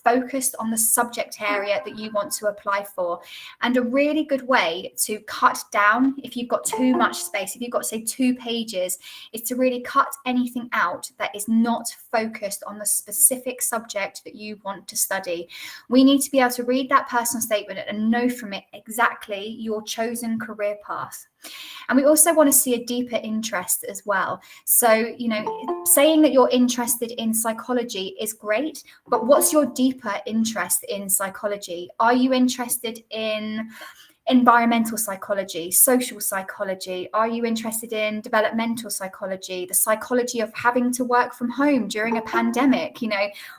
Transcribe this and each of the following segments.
focused on the subject area that you want to apply for. And a really good way to cut down, if you've got too much space, if you've got, say, 2 pages, is to really cut anything out that is not focused on the specific subject that you want to study. We need to be able to read that personal statement and know from it exactly your chosen career path. And we also want to see a deeper interest as well. So, saying that you're interested in psychology is great, but what's your deeper interest in psychology? Are you interested in environmental psychology, social psychology? Are you interested in developmental psychology, the psychology of having to work from home during a pandemic?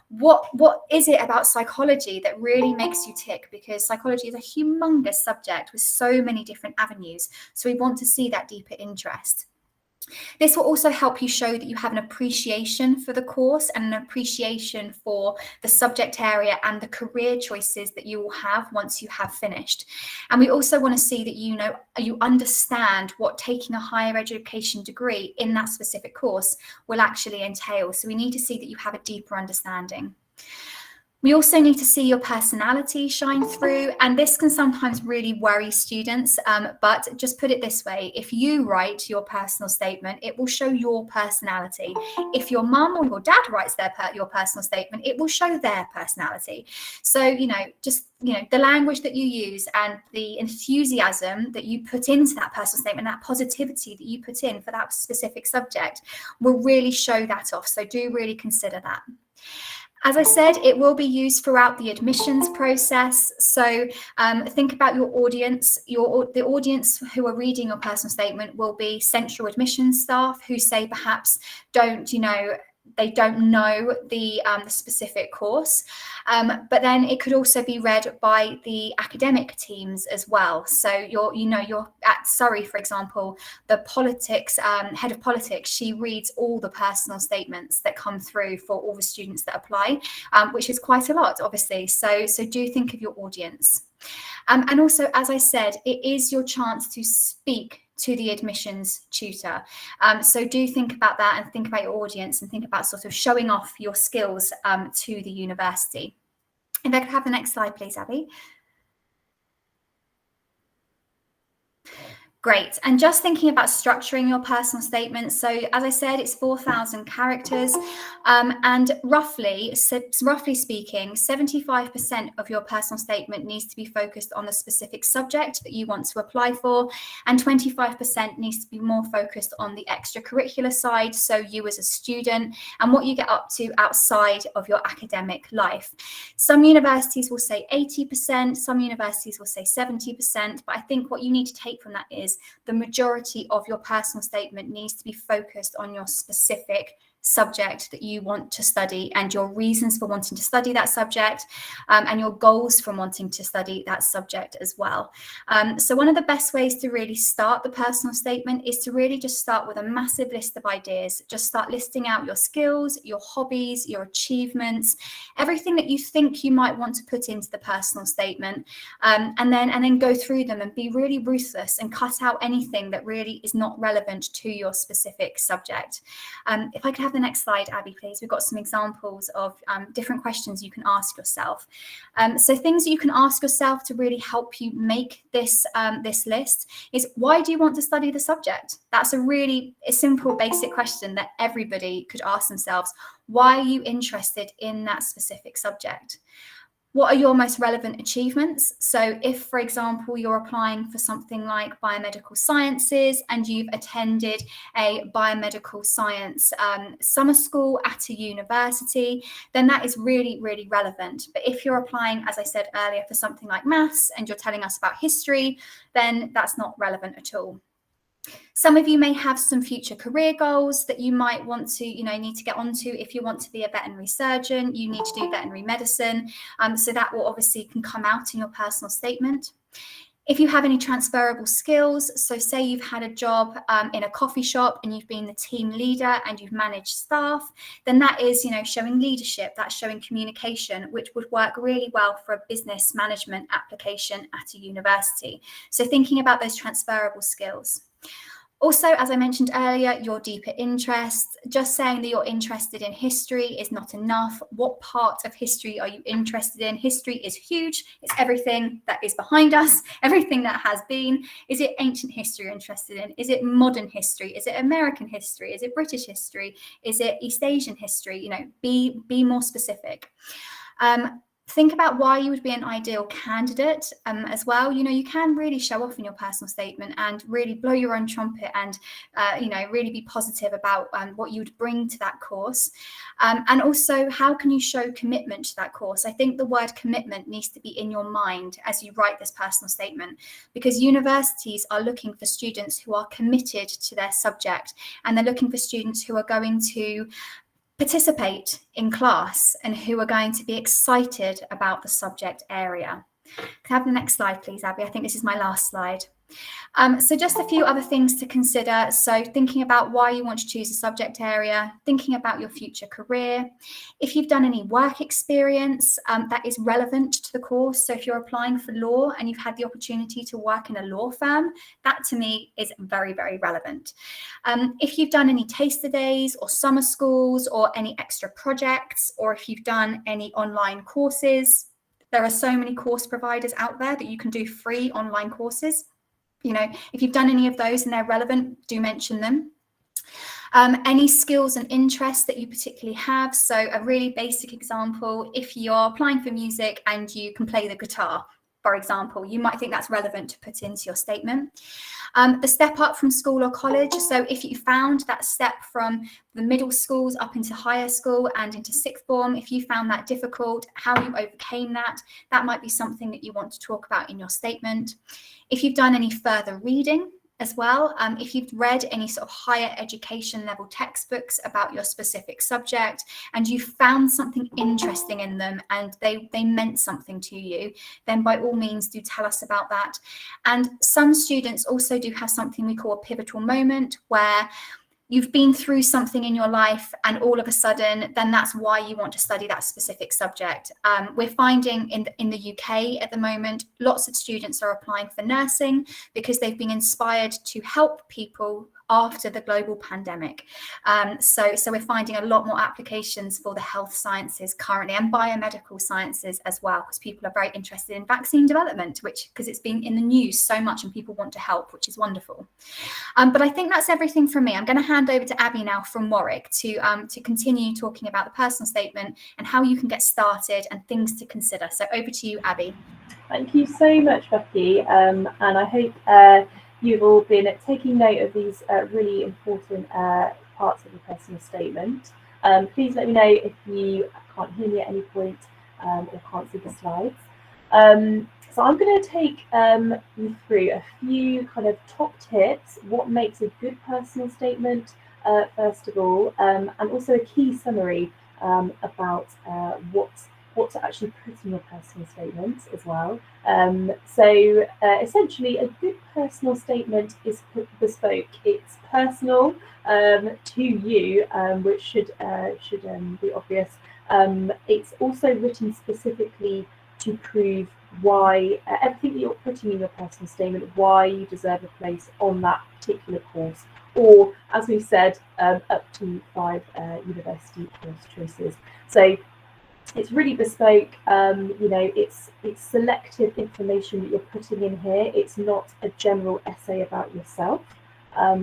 What is it about psychology that really makes you tick? Because psychology is a humongous subject with so many different avenues. So we want to see that deeper interest. This will also help you show that you have an appreciation for the course and an appreciation for the subject area and the career choices that you will have once you have finished. And we also want to see that you understand what taking a higher education degree in that specific course will actually entail. So we need to see that you have a deeper understanding. We also need to see your personality shine through, and this can sometimes really worry students, but just put it this way: if you write your personal statement, it will show your personality. If your mum or your dad writes your personal statement, it will show their personality. So, the language that you use and the enthusiasm that you put into that personal statement, that positivity that you put in for that specific subject will really show that off. So do really consider that. As I said, it will be used throughout the admissions process. So think about your audience. The audience who are reading your personal statement will be central admissions staff who say perhaps they don't know the specific course, but then it could also be read by the academic teams as well. So you're at Surrey, for example, the politics head of politics, she reads all the personal statements that come through for all the students that apply, which is quite a lot, obviously. So do think of your audience. And also, as I said, it is your chance to speak to the admissions tutor. So do think about that and think about your audience and think about sort of showing off your skills to the university. If I could have the next slide, please, Abby. Great. And just thinking about structuring your personal statement. So as I said, it's 4,000 characters. And roughly speaking, 75% of your personal statement needs to be focused on the specific subject that you want to apply for. And 25% needs to be more focused on the extracurricular side. So you as a student and what you get up to outside of your academic life. Some universities will say 80%, some universities will say 70%. But I think what you need to take from that is the majority of your personal statement needs to be focused on your specific subject that you want to study and your reasons for wanting to study that subject, and your goals from wanting to study that subject as well. So one of the best ways to really start the personal statement is to really just start with a massive list of ideas. Just start listing out your skills, your hobbies, your achievements, everything that you think you might want to put into the personal statement, and then go through them and be really ruthless and cut out anything that really is not relevant to your specific subject. If I could have the next slide, Abby, please. We've got some examples of different questions you can ask yourself. So things that you can ask yourself to really help you make this list is, why do you want to study the subject? That's a simple, basic question that everybody could ask themselves. Why are you interested in that specific subject? What are your most relevant achievements? So if, for example, you're applying for something like biomedical sciences and you've attended a biomedical science summer school at a university, then that is really, really relevant. But if you're applying, as I said earlier, for something like maths and you're telling us about history, then that's not relevant at all. Some of you may have some future career goals that you might want to, need to get onto. If you want to be a veterinary surgeon, you need to do veterinary medicine. So that will obviously can come out in your personal statement. If you have any transferable skills, so say you've had a job in a coffee shop and you've been the team leader and you've managed staff, then that is, showing leadership, that's showing communication, which would work really well for a business management application at a university. So thinking about those transferable skills. Also, as I mentioned earlier, your deeper interests. Just saying that you're interested in history is not enough. What part of history are you interested in? History is huge. It's everything that is behind us, everything that has been. Is it ancient history you're interested in? Is it modern history? Is it American history? Is it British history? Is it East Asian history? You know, be more specific. Think about why you would be an ideal candidate as well. You know, you can really show off in your personal statement and really blow your own trumpet and, you know, really be positive about what you would bring to that course. And also, how can you show commitment to that course? I think the word commitment needs to be in your mind as you write this personal statement, because universities are looking for students who are committed to their subject, and they're looking for students who are going to participate in class and who are going to be excited about the subject area. Can I have the next slide, please, Abby? I think this is my last slide. So just a few other things to consider. So thinking about why you want to choose a subject area, thinking about your future career. If you've done any work experience that is relevant to the course. So if you're applying for law and you've had the opportunity to work in a law firm, that to me is very, very relevant. If you've done any taster days or summer schools or any extra projects, or if you've done any online courses, there are so many course providers out there that you can do free online courses. You know, if you've done any of those and they're relevant, do mention them. Any skills and interests that you particularly have. So a really basic example, if you're applying for music and you can play the guitar, for example, you might think that's relevant to put into your statement. The step up from school or college. So if you found that step from the middle schools up into higher school and into sixth form, if you found that difficult, how you overcame that, that might be something that you want to talk about in your statement. If you've done any further reading as well, if you've read any sort of higher education level textbooks about your specific subject and you found something interesting in them and they meant something to you, then by all means do tell us about that. And some students also do have something we call a pivotal moment, where you've been through something in your life and all of a sudden, then that's why you want to study that specific subject. We're finding in the UK at the moment, lots of students are applying for nursing because they've been inspired to help people after the global pandemic. So we're finding a lot more applications for the health sciences currently, and biomedical sciences as well, because people are very interested in vaccine development, because it's been in the news so much and people want to help, which is wonderful. But I think that's everything from me. I'm going to hand over to Abby now from Warwick to continue talking about the personal statement and how you can get started and things to consider. So over to you, Abby. Thank you so much, Becky, and I hope you've all been taking note of these really important parts of the personal statement. Please let me know if you can't hear me at any point or can't see the slides. So I'm going to take you through a few kind of top tips, what makes a good personal statement, first of all, and also a key summary about what to actually put in your personal statement as well. So essentially, a good personal statement is bespoke. It's personal to you, which should be obvious. It's also written specifically to prove why everything that you're putting in your personal statement, why you deserve a place on that particular course, or as we've said, up to 5 university course choices. So it's really bespoke. You know, it's selective information that you're putting in here. It's not a general essay about yourself,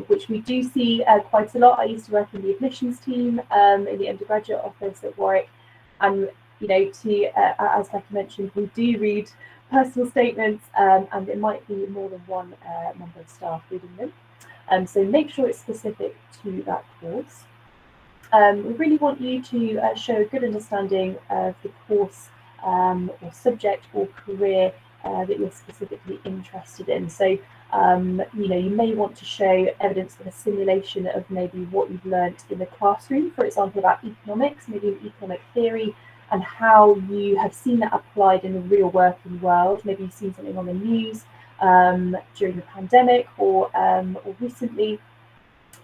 which we do see quite a lot. I used to work in the admissions team in the undergraduate office at Warwick, and you know, as Becky mentioned, we do read personal statements, and it might be more than one member of staff reading them. So make sure it's specific to that course. We really want you to show a good understanding of the course or subject or career that you're specifically interested in. So, you know, you may want to show evidence of a simulation of maybe what you've learnt in the classroom, for example, about economics, maybe an economic theory, and how you have seen that applied in the real working world. Maybe you've seen something on the news during the pandemic or recently.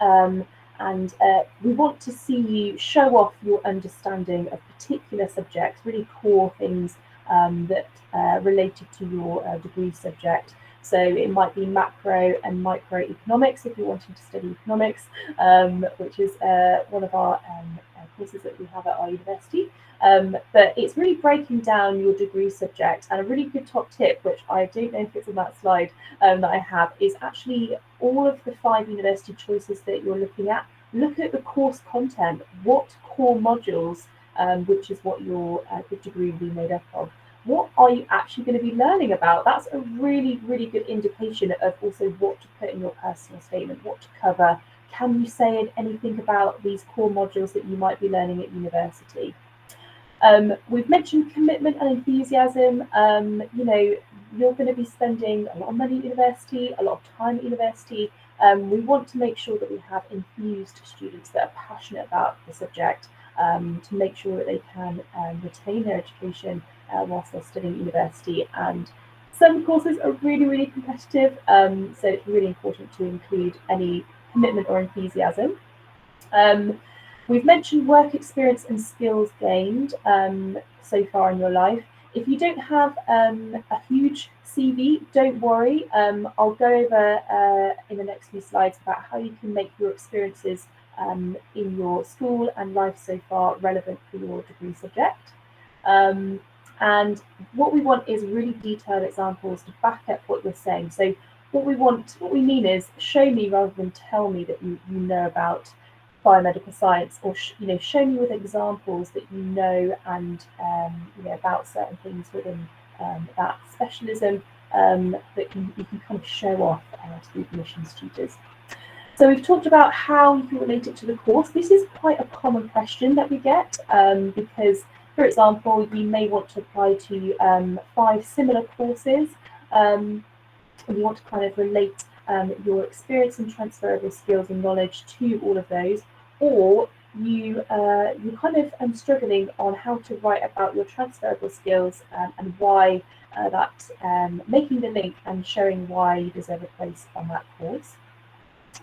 And we want to see you show off your understanding of particular subjects, really core things that related to your degree subject. So it might be macro and microeconomics if you're wanting to study economics, which is one of our courses that we have at our university. But it's really breaking down your degree subject. And a really good top tip, which I don't know if it's on that slide that I have, is actually all of the 5 university choices that you're looking at. Look at the course content. What core modules, which is what your degree will be made up of, what are you actually going to be learning about? That's a really, really good indication of also what to put in your personal statement, what to cover. Can you say anything about these core modules that you might be learning at university? We've mentioned commitment and enthusiasm. You know, you're going to be spending a lot of money at university, a lot of time at university. We want to make sure that we have enthused students that are passionate about the subject, to make sure that they can retain their education whilst they're studying at university. And some courses are really, really competitive, so it's really important to include any commitment or enthusiasm. We've mentioned work experience and skills gained so far in your life. If you don't have a huge CV, don't worry. I'll go over in the next few slides about how you can make your experiences in your school and life so far relevant for your degree subject. And what we want is really detailed examples to back up what you're saying. So what we mean is show me rather than tell me that you know about biomedical science, or show me with examples that you know and about certain things within that specialism that you can kind of show off to the admissions tutors. So we've talked about how you can relate it to the course. This is quite a common question that we get because, for example, you may want to apply to 5 similar courses and you want to kind of relate your experience and transferable skills and knowledge to all of those, or you're kind of struggling on how to write about your transferable skills and why making the link and showing why you deserve a place on that course.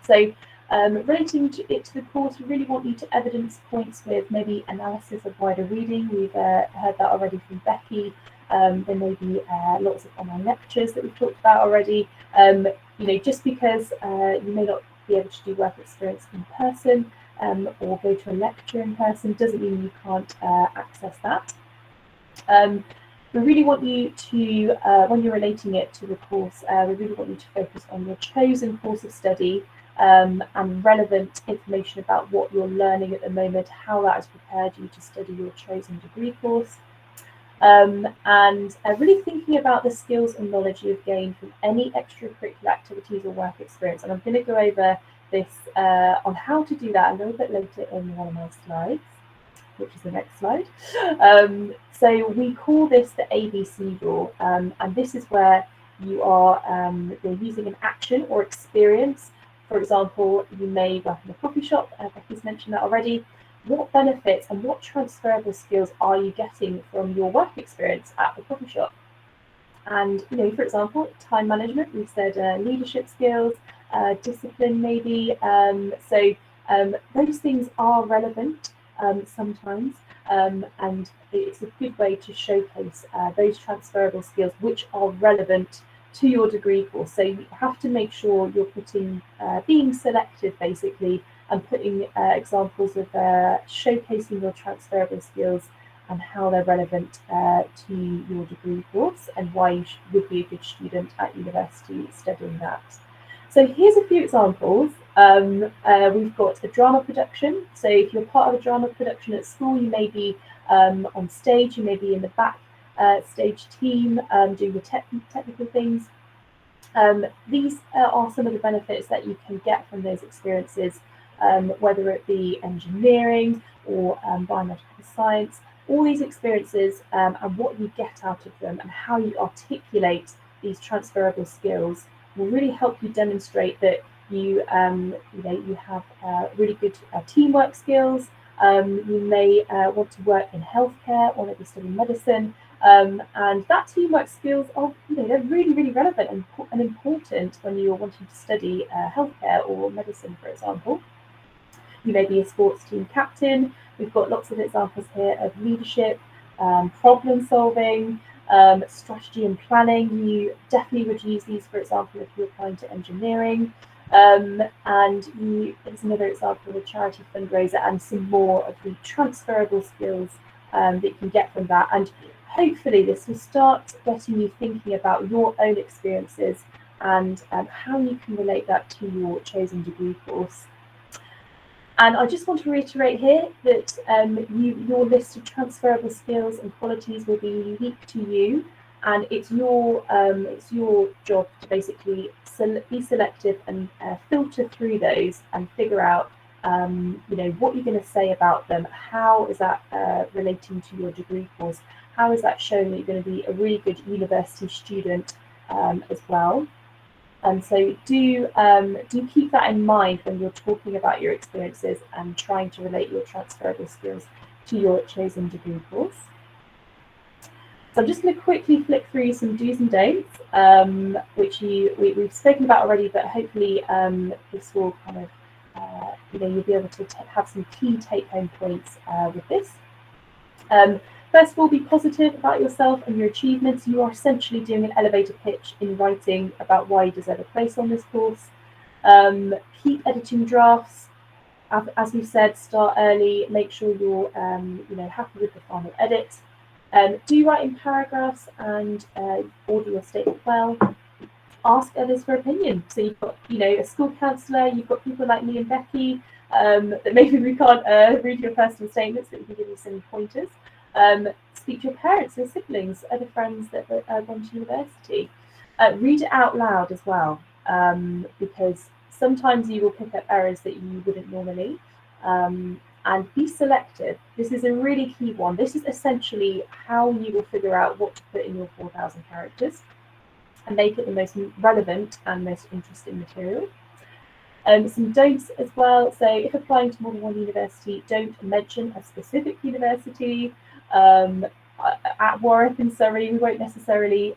So relating it to the course, we really want you to evidence points with maybe analysis of wider reading. We've heard that already from Becky. There may be lots of online lectures that we've talked about already. Just because you may not be able to do work experience in person or go to a lecture in person doesn't mean you can't access that. We really want you to, when you're relating it to the course, we really want you to focus on your chosen course of study and relevant information about what you're learning at the moment, how that has prepared you to study your chosen degree course. And really thinking about the skills and knowledge you've gained from any extracurricular activities or work experience. And I'm going to go over this on how to do that a little bit later in one of my slides, which is the next slide. So we call this the ABC rule, and this is where you are you're using an action or experience. For example, you may work in a coffee shop, Becky's mentioned that already. What benefits and what transferable skills are you getting from your work experience at the coffee shop? And, for example, time management, we've said leadership skills, discipline maybe. So those things are relevant sometimes, and it's a good way to showcase those transferable skills which are relevant to your degree course. So you have to make sure you're being selective basically, and putting examples of showcasing your transferable skills and how they're relevant to your degree course and why you would be a good student at university studying that. So here's a few examples. We've got a drama production. So if you're part of a drama production at school, you may be on stage, you may be in the back stage team doing the technical things. These are some of the benefits that you can get from those experiences, whether it be engineering or biomedical science. All these experiences and what you get out of them and how you articulate these transferable skills will really help you demonstrate that you have really good teamwork skills. You may want to work in healthcare or maybe study medicine, and that teamwork skills are they're really, really relevant and important when you're wanting to study healthcare or medicine, for example. You may be a sports team captain. We've got lots of examples here of leadership, problem solving, strategy and planning. You definitely would use these, for example, if you're applying to engineering. And it's another example of a charity fundraiser and some more of the transferable skills that you can get from that. And hopefully this will start getting you thinking about your own experiences and how you can relate that to your chosen degree course. And I just want to reiterate here that your list of transferable skills and qualities will be unique to you, and it's your job to basically be selective and filter through those and figure out what you're going to say about them. How is that relating to your degree course? How is that showing that you're going to be a really good university student as well? And so do keep that in mind when you're talking about your experiences and trying to relate your transferable skills to your chosen degree course. So I'm just going to quickly flick through some do's and don'ts, which we've spoken about already, but hopefully this will kind of, you'll be able to have some key take-home points with this. First of all, be positive about yourself and your achievements. You are essentially doing an elevator pitch in writing about why you deserve a place on this course. Keep editing drafts. As we said, start early. Make sure you're happy with the final edit. Do write in paragraphs and order your statement well. Ask others for opinion. So you've got a school counsellor. You've got people like me and Becky that maybe we can't read your personal statements, but we can give you some pointers. Speak to your parents or siblings, other friends that are going to university. Read it out loud as well, because sometimes you will pick up errors that you wouldn't normally. And be selective. This is a really key one. This is essentially how you will figure out what to put in your 4,000 characters and make it the most relevant and most interesting material. Some don'ts as well. So if applying to more than one university, don't mention a specific university. At Warwick in Surrey, we won't necessarily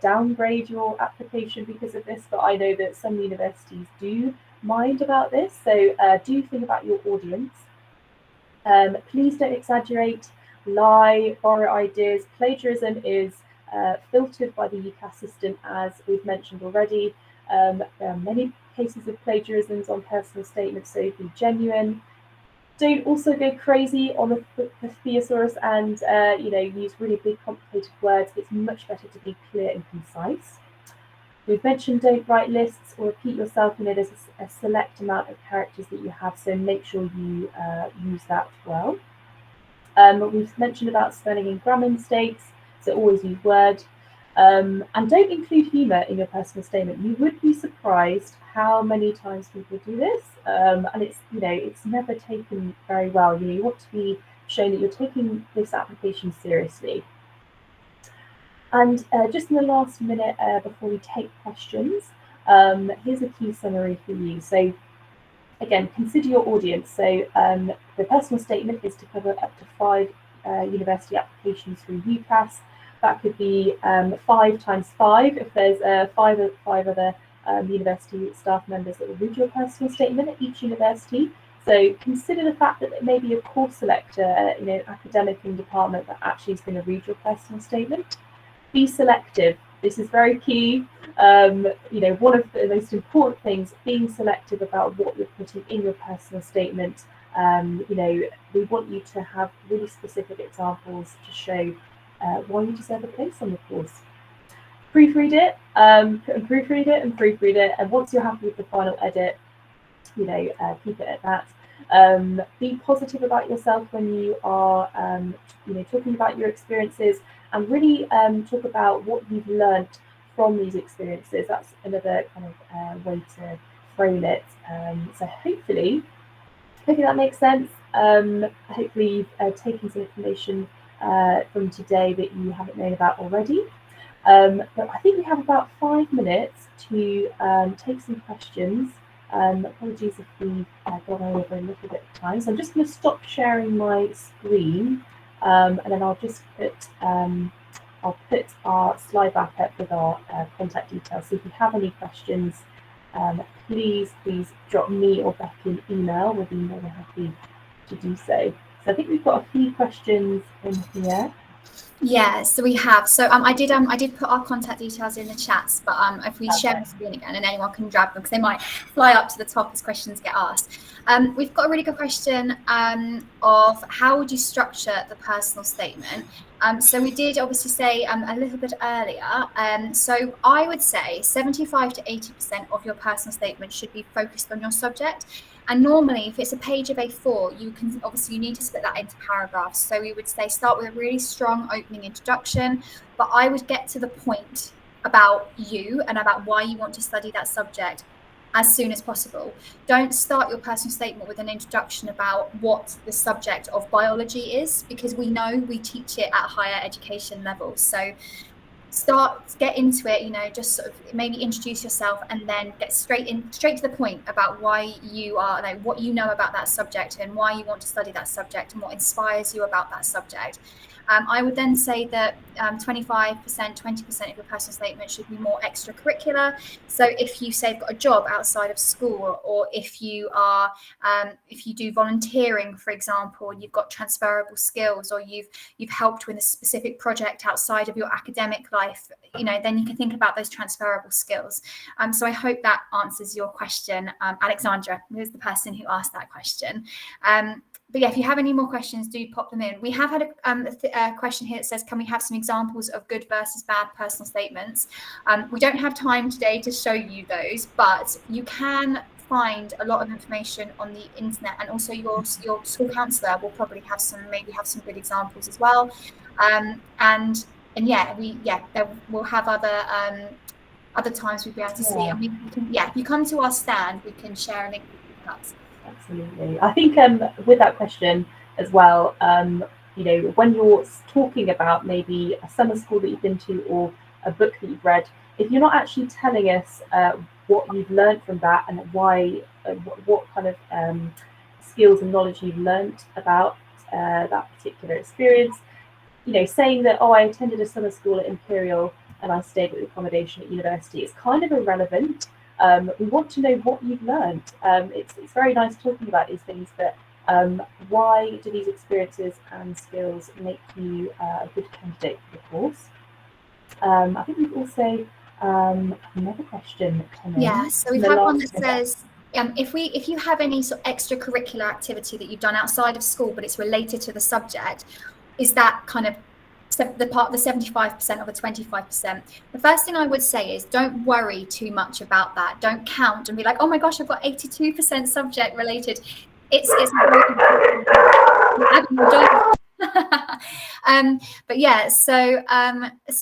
downgrade your application because of this, but I know that some universities do mind about this. So do think about your audience. Please don't exaggerate, lie, borrow ideas. Plagiarism is filtered by the UCAS system, as we've mentioned already. There are many cases of plagiarisms on personal statements, so be genuine. Don't also go crazy on the thesaurus and use really big complicated words. It's much better to be clear and concise. We've mentioned don't write lists or repeat yourself. There's a select amount of characters that you have, so make sure you use that well. We've mentioned about spelling and grammar mistakes, so always use word. And don't include humour in your personal statement. You would be surprised how many times people do this, and it's never taken very well. You want to be shown that you're taking this application seriously. And just in the last minute before we take questions, here's a key summary for you. So again, consider your audience. So the personal statement is to cover up to 5 university applications through UCAS. That could be 5 times 5 if there's 5 other university staff members that will read your personal statement at each university. So consider the fact that it may be a course selector, an academic in department that actually is going to read your personal statement. Be selective. This is very key. One of the most important things, being selective about what you're putting in your personal statement. We want you to have really specific examples to show why you deserve a place on the course. Proofread it, proofread it, and once you're happy with the final edit, keep it at that. Be positive about yourself when you are, talking about your experiences, and really talk about what you've learnt from these experiences. That's another kind of way to frame it. So hopefully that makes sense. Hopefully you've taken some information from today that you haven't known about already. But I think we have about 5 minutes to take some questions. Apologies if we've gone over a little bit of time. So I'm just going to stop sharing my screen, and then I'll just put our slide back up with our contact details. So if you have any questions, please drop me or Becky an email. We'll be more than happy to do so. So I think we've got a few questions in here. Yeah, so we have. So I did put our contact details in the chats, but if we share the screen again, and anyone can grab them because they might fly up to the top as questions get asked. We've got a really good question of how would you structure the personal statement? So we did obviously say a little bit earlier. So I would say 75 to 80% of your personal statement should be focused on your subject. And normally, if it's a page of A4, you need to split that into paragraphs. So we would say start with a really strong opening introduction, but I would get to the point about you and about why you want to study that subject as soon as possible. Don't start your personal statement with an introduction about what the subject of biology is, because we know we teach it at higher education levels. So get into it, just sort of maybe introduce yourself and then get straight to the point about why you are, like, what you know about that subject and why you want to study that subject and what inspires you about that subject. I would then say that 25%, 20% of your personal statement should be more extracurricular. So if you say you've got a job outside of school, or if you do volunteering, for example, you've got transferable skills, or you've helped with a specific project outside of your academic life, then you can think about those transferable skills. So I hope that answers your question, Alexandra, who's the person who asked that question. But yeah, if you have any more questions, do pop them in. We have had a question here that says, can we have some examples of good versus bad personal statements? We don't have time today to show you those, but you can find a lot of information on the internet, and also your school counsellor will probably have some good examples as well. And yeah, we'll have other times we'll be able to see. And we can, if you come to our stand, we can share a link with you perhaps. Absolutely. I think with that question as well, when you're talking about maybe a summer school that you've been to or a book that you've read, if you're not actually telling us what you've learned from that and why, what kind of skills and knowledge you've learned about that particular experience, saying that, I attended a summer school at Imperial and I stayed with accommodation at university, is kind of irrelevant. We want to know what you've learned. It's very nice talking about these things, but why do these experiences and skills make you a good candidate for the course? I think we've also another question coming. Yeah, so we've had one that says, if you have any sort of extracurricular activity that you've done outside of school, but it's related to the subject, is that kind of the 75% of the 25%? The first thing I would say is don't worry too much about that. Don't count and be like, oh my gosh, I've got 82% subject related. It's but yeah,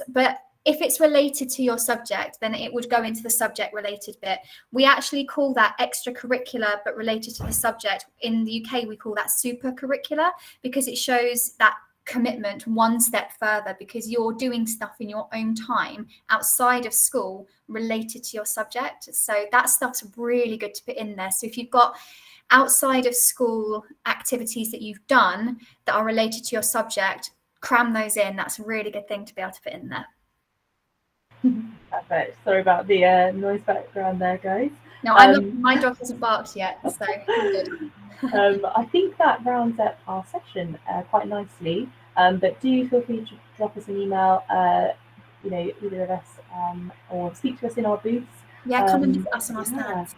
but if it's related to your subject, then it would go into the subject related bit. We actually call that extracurricular but related to the subject. In the UK, we call that supercurricular, because it shows that commitment one step further, because you're doing stuff in your own time outside of school related to your subject. So that stuff's really good to put in there. So if you've got outside of school activities that you've done that are related to your subject, cram those in. That's a really good thing to be able to put in there. Perfect. Sorry about the noise background there, guys. No, my dog hasn't barked yet, so good. I think that rounds up our session quite nicely. But do feel free to drop us an email, either of us, or speak to us in our booths. Yeah, come and visit us on our stands.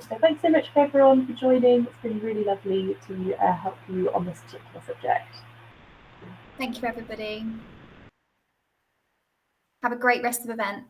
So thanks so much for everyone for joining. It's been really lovely to help you on this particular subject. Thank you, everybody. Have a great rest of the event.